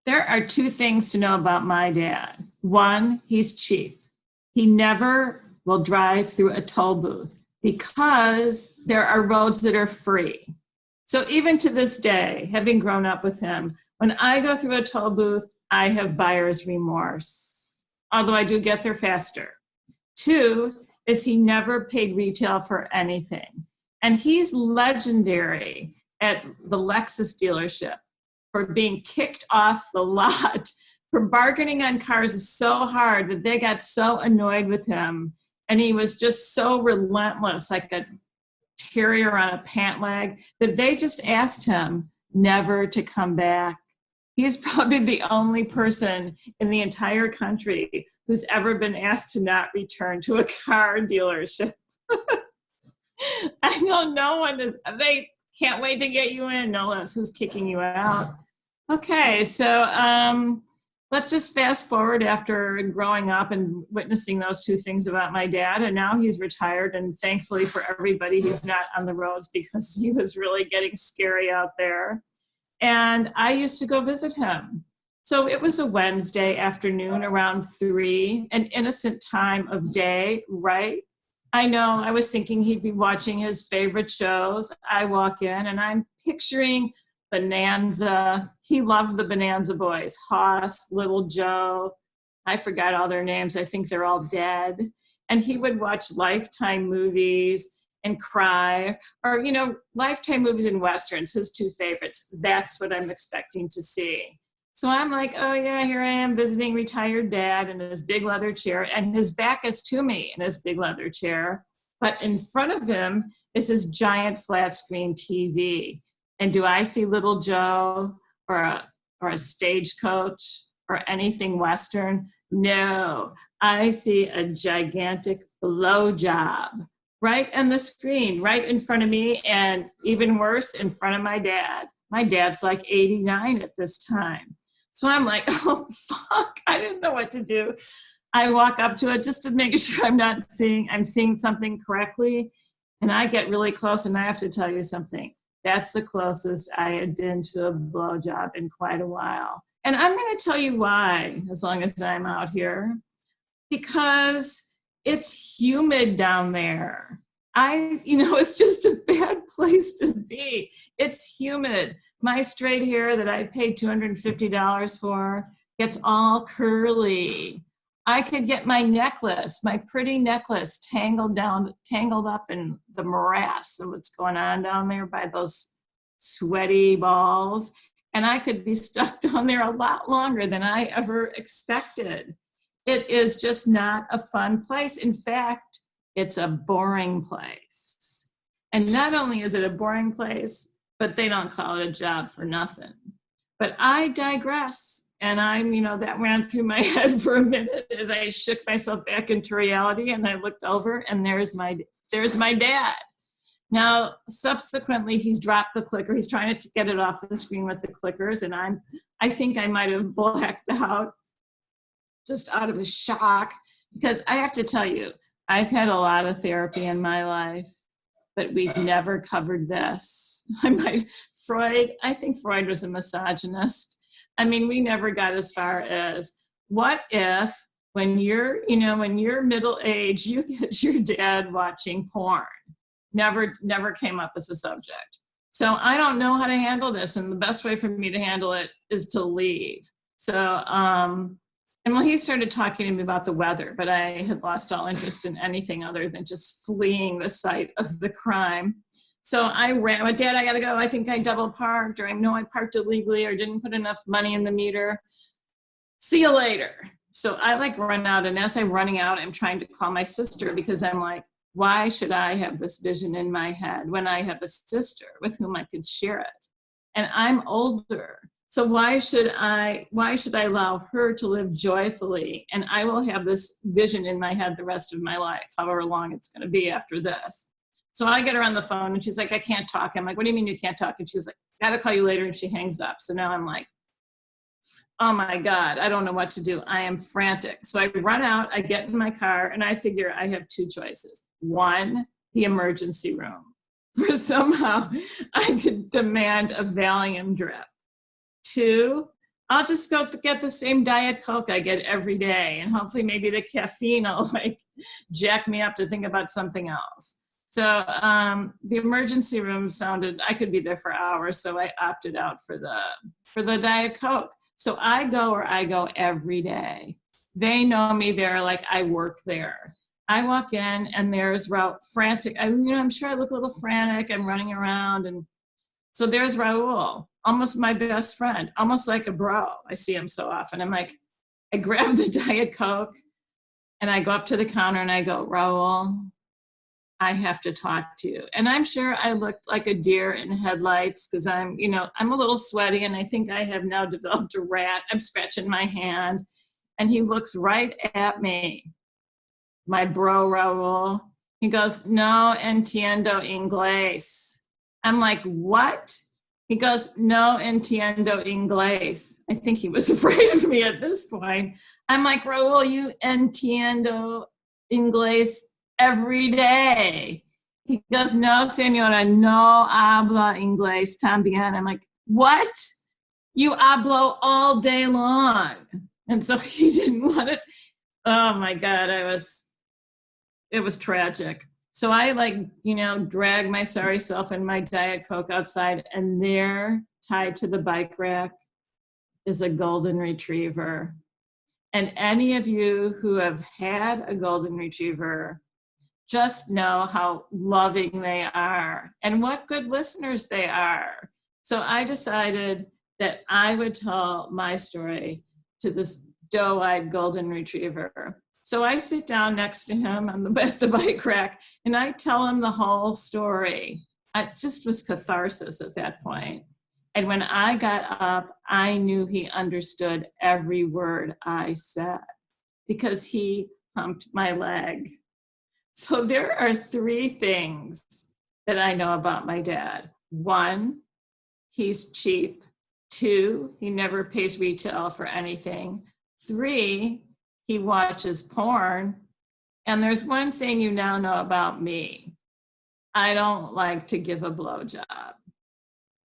There are two things to know about my dad. One, he's cheap. He never will drive through a toll booth because there are roads that are free. So even to this day, having grown up with him, when I go through a toll booth, I have buyer's remorse, although I do get there faster. Two is he never paid retail for anything. And he's legendary at the Lexus dealership for being kicked off the lot for bargaining on cars so hard that they got so annoyed with him. And he was just so relentless, like a terrier on a pant leg, that they just asked him never to come back. He's probably the only person in the entire country who's ever been asked to not return to a car dealership. I know no one is, they can't wait to get you in, no less who's kicking you out. Okay, so let's just fast forward after growing up and witnessing those two things about my dad, and now he's retired, and thankfully for everybody, he's not on the roads because he was really getting scary out there. And I used to go visit him. So it was a Wednesday afternoon around 3, an innocent time of day, right? I know, I was thinking he'd be watching his favorite shows. I walk in and I'm picturing Bonanza. He loved the Bonanza boys, Hoss, Little Joe. I forgot all their names. I think they're all dead. And he would watch Lifetime movies and cry, or, you know, Lifetime movies and Westerns, his two favorites. That's what I'm expecting to see. So I'm like, oh yeah, here I am visiting retired dad in his big leather chair, and his back is to me in his big leather chair. But in front of him is his giant flat screen TV. And do I see Little Joe or a stagecoach or anything Western? No, I see a gigantic blowjob right on the screen, right in front of me, and even worse, in front of my dad. My dad's like 89 at this time. So I'm like, oh, fuck, I didn't know what to do. I walk up to it just to make sure I'm seeing something correctly. And I get really close, and I have to tell you something. That's the closest I had been to a blowjob in quite a while. And I'm going to tell you why, as long as I'm out here. Because it's humid down there. It's just a bad place to be. It's humid. My straight hair that I paid $250 for gets all curly. I could get my pretty necklace, tangled up in the morass of what's going on down there by those sweaty balls. And I could be stuck down there a lot longer than I ever expected. It is just not a fun place. In fact, it's a boring place. And not only is it a boring place, but they don't call it a job for nothing. But I digress. And that ran through my head for a minute as I shook myself back into reality, and I looked over, and there's my dad. Now, subsequently, he's dropped the clicker. He's trying to get it off the screen with the clickers, and I think I might have blacked out just out of a shock, because I have to tell you, I've had a lot of therapy in my life, but we've never covered this. I think Freud was a misogynist. I mean, we never got as far as, what if when you're middle age, you get your dad watching porn? Never came up as a subject. So I don't know how to handle this. And the best way for me to handle it is to leave. So, he started talking to me about the weather, but I had lost all interest in anything other than just fleeing the site of the crime. So I ran, my dad, I gotta go. I think I double parked, or I know I parked illegally, or didn't put enough money in the meter. See you later. So I run out, and as I'm running out, I'm trying to call my sister, because I'm like, why should I have this vision in my head when I have a sister with whom I could share it? And I'm older. So why should I allow her to live joyfully? And I will have this vision in my head the rest of my life, however long it's going to be after this. So I get her on the phone, and she's like, I can't talk. I'm like, what do you mean you can't talk? And she's like, gotta call you later. And she hangs up. So now I'm like, oh my God, I don't know what to do. I am frantic. So I run out, I get in my car, and I figure I have two choices. One, the emergency room, where somehow I could demand a Valium drip. Two, I'll just go get the same Diet Coke I get every day. And hopefully maybe the caffeine will like jack me up to think about something else. So the emergency room sounded, I could be there for hours. So I opted out for the Diet Coke. So I go where I go every day. They know me there, like I work there. I walk in and there's frantic. I'm sure I look a little frantic. I'm running around. And so there's Raul, almost my best friend, almost like a bro. I see him so often. I'm like, I grab the Diet Coke and I go up to the counter and I go, Raul, I have to talk to you. And I'm sure I looked like a deer in headlights because I'm a little sweaty and I think I have now developed a rat. I'm scratching my hand and he looks right at me. My bro, Raul. He goes, no entiendo inglés. I'm like, what? He goes, no entiendo inglés. I think he was afraid of me at this point. I'm like, Raul, you entiendo inglés every day. He goes, no, señora, no habla inglés también. I'm like, what? You hablo all day long. And so he didn't want it. Oh my God, it was tragic. So I drag my sorry self and my Diet Coke outside, and there, tied to the bike rack, is a golden retriever. And any of you who have had a golden retriever just know how loving they are and what good listeners they are. So I decided that I would tell my story to this doe-eyed golden retriever. So I sit down next to him on the bike rack and I tell him the whole story. It just was catharsis at that point. And when I got up, I knew he understood every word I said because he humped my leg. So there are 3 things that I know about my dad. 1, he's cheap. 2, he never pays retail for anything. 3, he watches porn. And there's one thing you now know about me. I don't like to give a blowjob.